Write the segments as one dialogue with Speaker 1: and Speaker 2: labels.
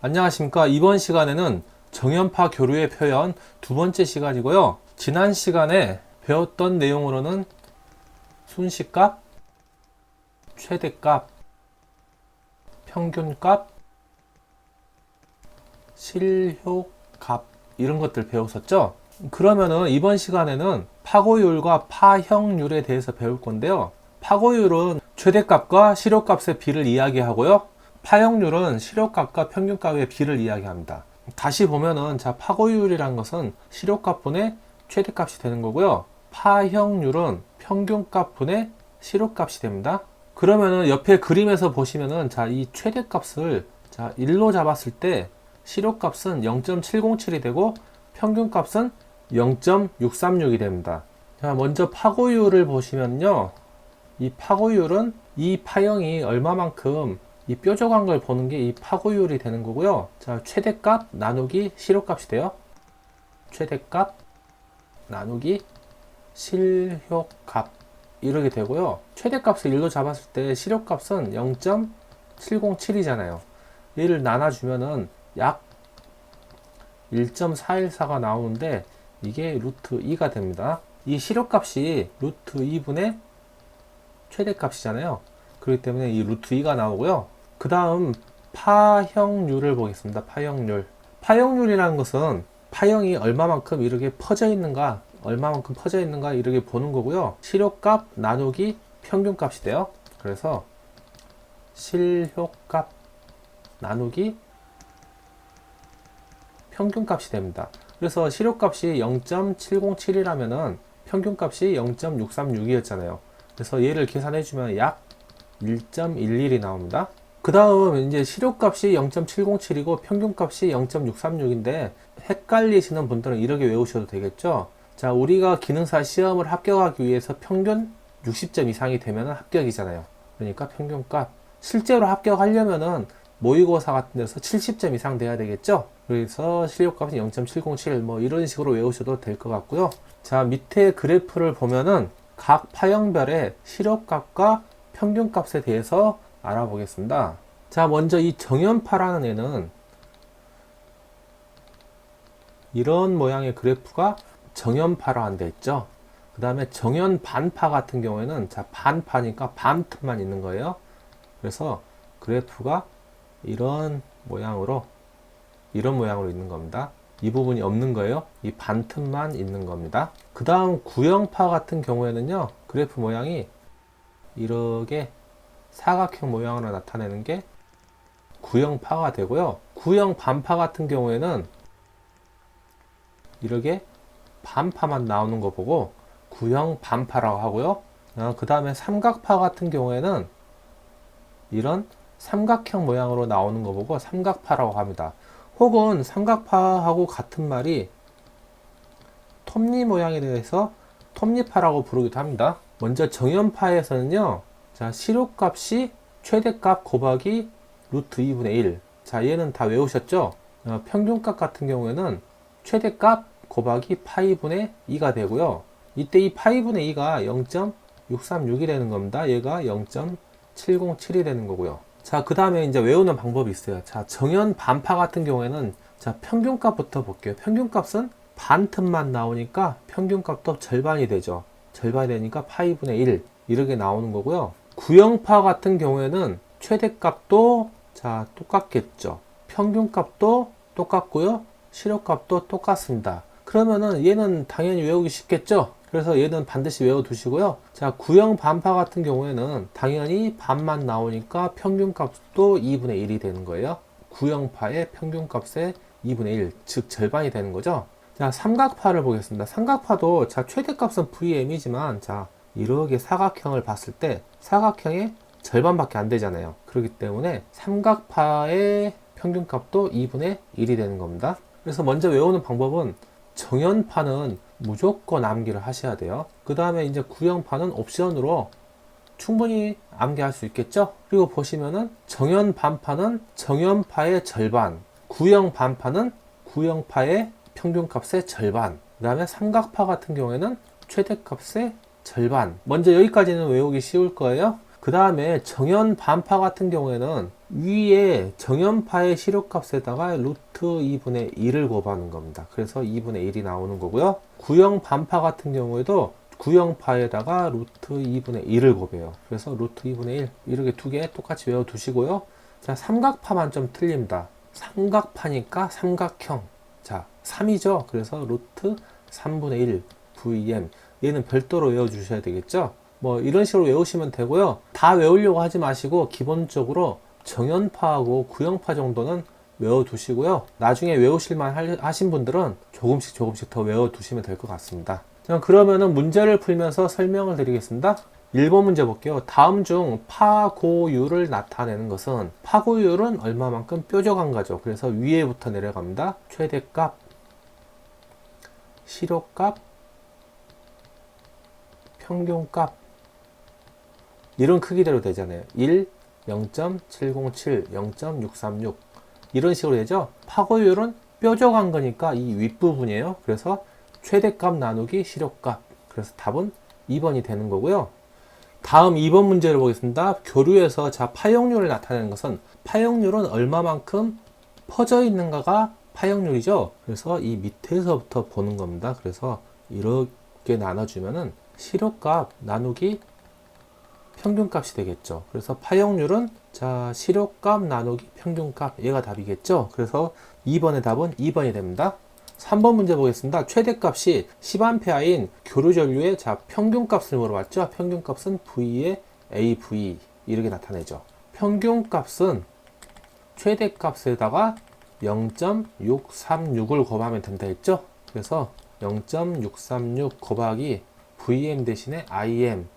Speaker 1: 안녕하십니까. 이번 시간에는 정연파 교류의 표현 두 번째 시간이고요. 지난 시간에 배웠던 내용으로는 순시값, 최대값, 평균값, 실효값 이런 것들 배웠었죠. 그러면은 이번 시간에는 파고율과 파형률에 대해서 배울 건데요. 파고율은 최대값과 실효값의 비를 이야기하고요. 파형률은 실효값과 평균값의 비를 이야기합니다. 다시 보면은 자, 파고율이란 것은 실효값분의 최대값이 되는 거고요. 파형률은 평균값분의 실효값이 됩니다. 그러면은 옆에 그림에서 보시면은 자, 이 최대값을 자, 1로 잡았을 때 실효값은 0.707이 되고 평균값은 0.636이 됩니다. 자, 먼저 파고율을 보시면요. 이 파고율은 이 파형이 얼마만큼 이 뾰족한 걸 보는 게 이 파고율이 되는 거고요. 자, 최대값 나누기 실효값이 돼요. 최대값 나누기 실효값 이렇게 되고요. 최대값을 1로 잡았을 때 실효값은 0.707이잖아요. 얘를 나눠주면은 약 1.414가 나오는데 이게 루트 2가 됩니다. 이 실효값이 루트 2분의 최대값이잖아요. 그렇기 때문에 이 루트 2가 나오고요. 그 다음 파형률을 보겠습니다. 파형률. 파형률이라는 것은 파형이 얼마만큼 이렇게 퍼져 있는가, 얼마만큼 퍼져 있는가 이렇게 보는 거고요. 실효값 나누기 평균값이 돼요. 그래서 실효값 나누기 평균값이 됩니다. 그래서 실효값이 0.707이라면은 평균값이 0.636이었잖아요. 그래서 얘를 계산해주면 약 1.11이 나옵니다. 그 다음 이제 실효값이 0.707이고 평균값이 0.636인데 헷갈리시는 분들은 이렇게 외우셔도 되겠죠. 자, 우리가 기능사 시험을 합격하기 위해서 평균 60점 이상이 되면 합격이잖아요. 그러니까 평균값. 실제로 합격하려면은 모의고사 같은 데서 70점 이상 돼야 되겠죠. 그래서 실효값은 0.707 뭐 이런 식으로 외우셔도 될 것 같고요. 자, 밑에 그래프를 보면은 각 파형별의 실효값과 평균값에 대해서 알아보겠습니다. 자, 먼저 이 정연파라는 애는 이런 모양의 그래프가 정연파로 한 데 있죠. 그 다음에 정연반파 같은 경우에는 자, 반파니까 반 틈만 있는 거예요. 그래서 그래프가 이런 모양으로 있는 겁니다. 이 부분이 없는 거예요. 이 반 틈만 있는 겁니다. 그 다음 구형파 같은 경우에는요, 그래프 모양이 이렇게 사각형 모양으로 나타내는 게 구형파가 되고요. 구형반파 같은 경우에는 이렇게 반파만 나오는 거 보고 구형반파라고 하고요. 그 다음에 삼각파 같은 경우에는 이런 삼각형 모양으로 나오는 거 보고 삼각파라고 합니다. 혹은 삼각파하고 같은 말이 톱니 모양에 대해서 톱니파라고 부르기도 합니다. 먼저 정연파에서는요, 자, 실효값이 최대값 곱하기 루트 2분의 1. 자, 얘는 다 외우셨죠? 평균값 같은 경우에는 최대값 곱하기 파이분의 2가 되고요. 이때 이 파이분의 2가 0.636이 되는 겁니다. 얘가 0.707이 되는 거고요. 자, 그 다음에 이제 외우는 방법이 있어요. 자, 정연 반파 같은 경우에는 자, 평균값부터 볼게요. 평균값은 반 틈만 나오니까 평균값도 절반이 되죠. 절반이 되니까 파이분의 1 이렇게 나오는 거고요. 구형파 같은 경우에는 최대값도 자, 똑같겠죠. 평균값도 똑같고요. 실효값도 똑같습니다. 그러면은 얘는 당연히 외우기 쉽겠죠. 그래서 얘는 반드시 외워두시고요. 자, 구형 반파 같은 경우에는 당연히 반만 나오니까 평균값도 2분의 1이 되는 거예요. 구형파의 평균값의 2분의 1, 즉 절반이 되는 거죠. 자, 삼각파를 보겠습니다. 삼각파도 자, 최대값은 VM이지만 자, 이렇게 사각형을 봤을 때 사각형의 절반밖에 안 되잖아요. 그렇기 때문에 삼각파의 평균값도 2분의 1이 되는 겁니다. 그래서 먼저 외우는 방법은 정연파는 무조건 암기를 하셔야 돼요. 그 다음에 이제 구형파는 옵션으로 충분히 암기할 수 있겠죠. 그리고 보시면은 정연반파는 정연파의 절반, 구형반파는 구형파의 평균값의 절반, 그 다음에 삼각파 같은 경우에는 최대값의 절반. 먼저 여기까지는 외우기 쉬울 거예요. 그 다음에 정연반파 같은 경우에는 위에 정연파의 시료값에다가 루트 2분의 1을 곱하는 겁니다. 그래서 2분의 1이 나오는 거고요. 구형 반파 같은 경우에도 구형파에다가 루트 2분의 1을 곱해요. 그래서 루트 2분의 1 이렇게 두 개 똑같이 외워두시고요. 자, 삼각파만 좀 틀립니다. 삼각파니까 삼각형. 자, 3이죠. 그래서 루트 3분의 1 VM 얘는 별도로 외워주셔야 되겠죠. 뭐 이런 식으로 외우시면 되고요. 다 외우려고 하지 마시고 기본적으로 정연파하고 구형파 정도는 외워두시고요. 나중에 외우실만 하신 분들은 조금씩 더 외워두시면 될 것 같습니다. 자, 그러면은 문제를 풀면서 설명을 드리겠습니다. 1번 문제 볼게요. 다음 중 파고율을 나타내는 것은, 파고율은 얼마만큼 뾰족한 거죠. 그래서 위에부터 내려갑니다. 최대값, 실효값, 평균값 이런 크기대로 되잖아요. 1, 0.707, 0.636 이런 식으로 되죠. 파고율은 뾰족한 거니까 이 윗부분이에요. 그래서 최대값 나누기 실효값. 그래서 답은 2번이 되는 거고요. 다음 2번 문제를 보겠습니다. 교류에서 자 파형률을 나타내는 것은, 파형률은 얼마만큼 퍼져 있는가가 파형률이죠. 그래서 이 밑에서부터 보는 겁니다. 그래서 이렇게 나눠주면은 실효값 나누기 평균값이 되겠죠. 그래서 파형률은 자 실효값 나누기 평균값, 얘가 답이겠죠. 그래서 2번의 답은 2번이 됩니다. 3번 문제 보겠습니다. 최대값이 10A인 교류전류의 자 평균값을 물어봤죠. 평균값은 V의 AV 이렇게 나타내죠. 평균값은 최대값에다가 0.636을 곱하면 된다 했죠. 그래서 0.636 곱하기 VM 대신에 IM,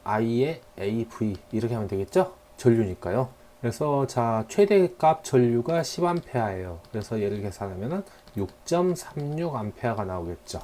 Speaker 1: I의 AV 이렇게 하면 되겠죠. 전류니까요. 그래서 자 최대값 전류가 10A예요. 그래서 얘를 계산하면 6.36A가 나오겠죠.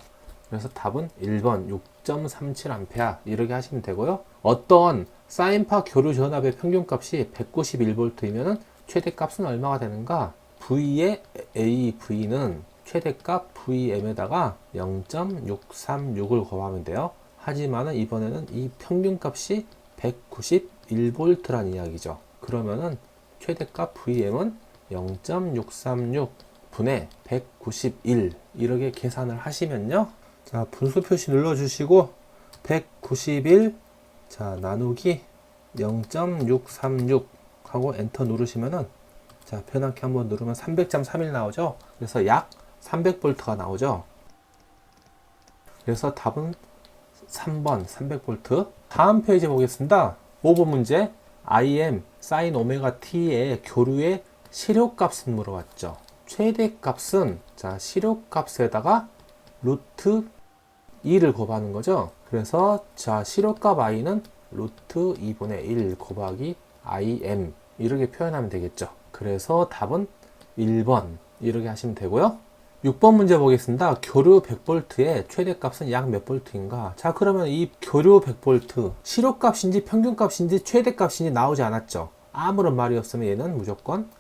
Speaker 1: 그래서 답은 1번 6.37A 이렇게 하시면 되고요. 어떤 사인파 교류 전압의 평균값이 191V면 최대값은 얼마가 되는가? V의 AV는 최대값 VM에다가 0.636을 곱하면 돼요. 하지만은 이번에는 이 평균값이 191V라는 이야기죠. 그러면은 최대값 VM은 0.636 분의 191 이렇게 계산을 하시면요. 자, 분수 표시 눌러주시고 191 자 나누기 0.636 하고 엔터 누르시면은 자 변환키 한번 누르면 300.31 나오죠. 그래서 약 300V가 나오죠. 그래서 답은 3번 300V. 다음 페이지 보겠습니다. 5번 문제. IM sin 오메가 t의 교류의 실효값을 물어봤죠. 최대값은 자 실효값에다가 루트 2를 곱하는 거죠. 그래서 자 실효값 i는 루트 2분의 1 곱하기 im 이렇게 표현하면 되겠죠. 그래서 답은 1번 이렇게 하시면 되고요. 6번 문제 보겠습니다. 교류 100V의 최대값은 약 몇 볼트인가? 자, 그러면 이 교류 100V 실효값인지 평균값인지 최대값인지 나오지 않았죠. 아무런 말이 없으면 얘는 무조건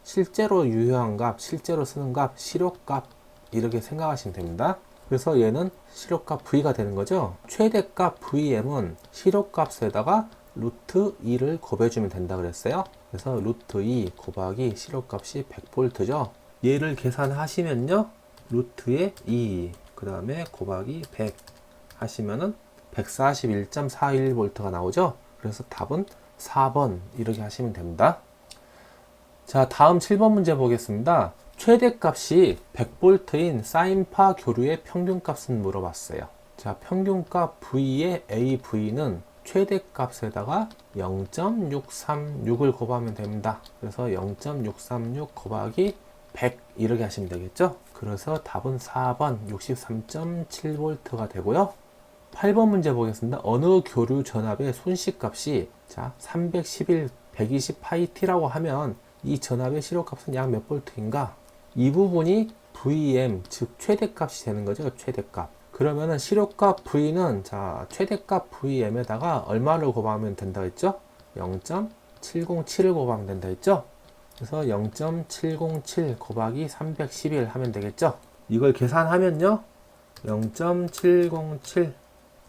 Speaker 1: 실제로 유효한 값, 실제로 쓰는 값, 실효값 이렇게 생각하시면 됩니다. 그래서 얘는 실효값 V가 되는 거죠. 최대값 VM은 실효값에다가 루트 2를 곱해주면 된다 그랬어요. 그래서 루트 2 곱하기 실효값이 100V죠. 얘를 계산하시면요. 루트의 2, 그 다음에 곱하기 100 하시면은 141.41V가 나오죠. 그래서 답은 4번 이렇게 하시면 됩니다. 자, 다음 7번 문제 보겠습니다. 최대값이 100V인 사인파 교류의 평균값은 물어봤어요. 자, 평균값 V의 AV는 최대값에다가 0.636을 곱하면 됩니다. 그래서 0.636 곱하기 100 이렇게 하시면 되겠죠. 그래서 답은 4번 63.7V가 되고요. 8번 문제 보겠습니다. 어느 교류 전압의 손실값이 자 311, 120πt라고 하면 이 전압의 실효값은 약 몇 볼트인가? 이 부분이 VM 즉 최대값이 되는 거죠. 최대값. 그러면은 실효값 V는 자 최대값 VM에다가 얼마를 곱하면 된다 했죠? 0.707을 곱하면 된다 했죠? 그래서 0.707 곱하기 311 하면 되겠죠? 이걸 계산하면요. 0.707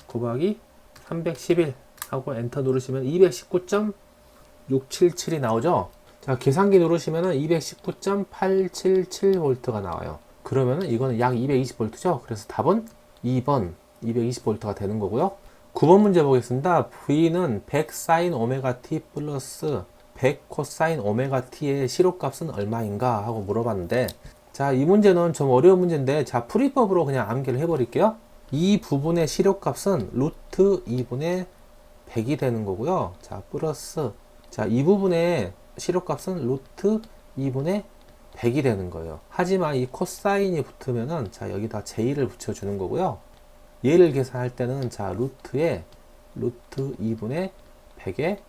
Speaker 1: 곱하기 311 하고 엔터 누르시면 219.677이 나오죠? 자, 계산기 누르시면은 219.877V가 나와요. 그러면은 이거는 약 220V죠. 그래서 답은 2번 220V가 되는 거고요. 9번 문제 보겠습니다. V는 100 sin 오메가 t 플러스 100 코사인 오메가 t의 시로값은 얼마인가 하고 물어봤는데, 자, 이 문제는 좀 어려운 문제인데, 자, 풀이법으로 그냥 암기를 해버릴게요. 이 부분의 시료값은 루트 2분의 100이 되는 거고요. 자, 플러스, 자, 이 부분의 시료값은 루트 2분의 100이 되는 거예요. 하지만 이 코사인이 붙으면은, 자, 여기다 j 를 붙여주는 거고요. 얘를 계산할 때는, 자, 루트에 루트 2분의 100의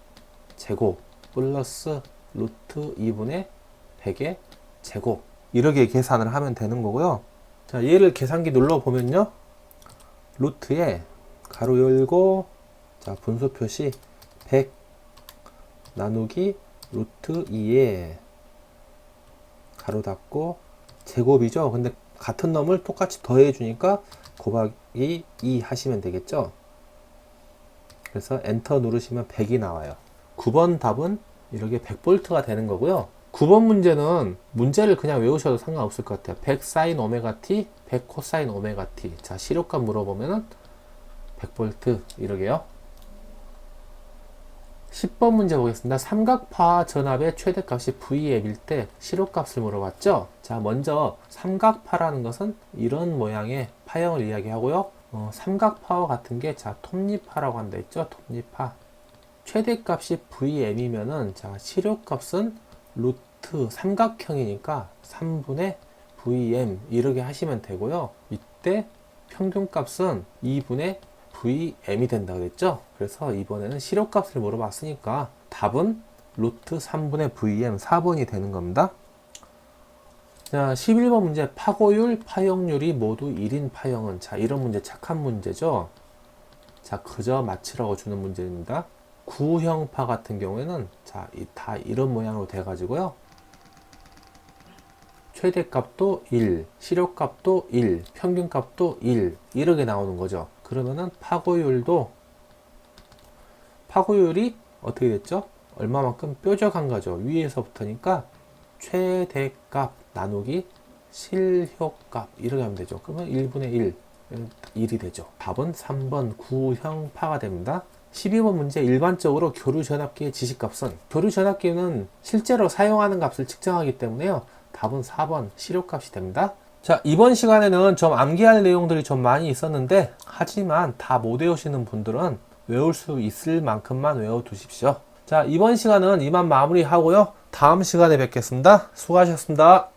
Speaker 1: 제곱 플러스 루트 2분의 100의 제곱, 이렇게 계산을 하면 되는 거고요. 자, 얘를 계산기 눌러보면요. 루트에 가로 열고, 자, 분수 표시 100 나누기 루트 2에 가로 닫고 제곱이죠. 근데 같은 놈을 똑같이 더해 주니까 곱하기 2 하시면 되겠죠. 그래서 엔터 누르시면 100이 나와요. 9번 답은 이렇게 100V가 되는 거고요. 9번 문제는 문제를 그냥 외우셔도 상관없을 것 같아요. 100 sin 오메가 t, 100 코사인 오메가 t. 자, 시료값 물어보면은 100V 이러게요. 10번 문제 보겠습니다. 삼각파 전압의 최대값이 V앱일 때 시료값을 물어봤죠. 자, 먼저 삼각파라는 것은 이런 모양의 파형을 이야기하고요. 삼각파와 같은 게, 자, 톱니파라고 한다 했죠. 톱니파. 최대값이 Vm이면은, 자, 시료값은 루트 삼각형이니까 3분의 Vm 이렇게 하시면 되고요. 이때 평균값은 2분의 Vm이 된다고 그랬죠. 그래서 이번에는 시료값을 물어봤으니까 답은 루트 3분의 Vm 4번이 되는 겁니다. 자, 11번 문제. 파고율, 파형률이 모두 1인 파형은, 자, 이런 문제 착한 문제죠. 자, 그저 맞추라고 주는 문제입니다. 구형파 같은 경우에는, 자, 다 이런 모양으로 돼 가지고요. 최대값도 1, 시료값도 1, 평균값도 1, 이렇게 나오는 거죠. 그러면은 파고율이 어떻게 됐죠? 얼마만큼 뾰족한 거죠. 위에서부터니까 최대값 나누기 실효값 이렇게 하면 되죠. 그러면 1분의 1, 1이 되죠. 답은 3번 구형파가 됩니다. 12번 문제. 일반적으로 교류전압기의 지시값은, 교류전압기는 실제로 사용하는 값을 측정하기 때문에요. 답은 4번 시료값이 됩니다. 자, 이번 시간에는 좀 암기할 내용들이 좀 많이 있었는데, 하지만 다 못 외우시는 분들은 외울 수 있을 만큼만 외워두십시오. 자, 이번 시간은 이만 마무리하고요. 다음 시간에 뵙겠습니다. 수고하셨습니다.